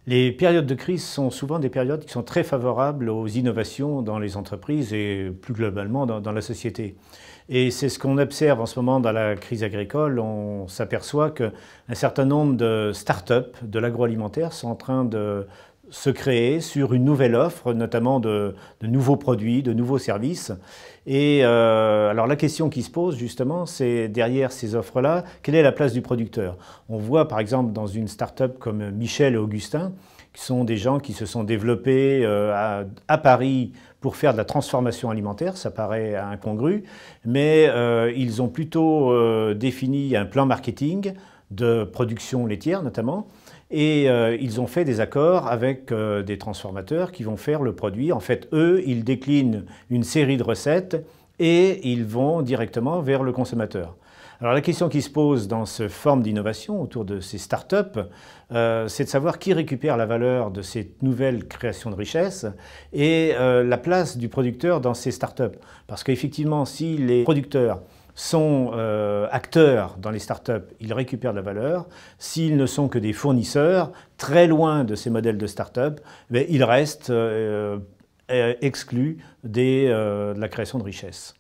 Les périodes de crise sont souvent des périodes qui sont très favorables aux innovations dans les entreprises et plus globalement dans la société. Et c'est ce qu'on observe en ce moment dans la crise agricole. On s'aperçoit qu'un certain nombre de start-up de l'agroalimentaire sont en train de se créer sur une nouvelle offre, notamment de nouveaux produits, de nouveaux services. Et alors la question qui se pose justement, c'est derrière ces offres-là, quelle est la place du producteur? On voit par exemple dans une start-up comme Michel et Augustin, qui sont des gens qui se sont développés à Paris pour faire de la transformation alimentaire, ça paraît incongru, mais ils ont plutôt défini un plan marketing de production laitière notamment, et ils ont fait des accords avec des transformateurs qui vont faire le produit. En fait, eux, ils déclinent une série de recettes et ils vont directement vers le consommateur. Alors la question qui se pose dans cette forme d'innovation autour de ces startups, c'est de savoir qui récupère la valeur de ces nouvelles créations de richesses et la place du producteur dans ces startups. Parce qu'effectivement, si les producteurs sont acteurs dans les startups, ils récupèrent de la valeur. S'ils ne sont que des fournisseurs, très loin de ces modèles de startups, ils restent exclus de la création de richesses.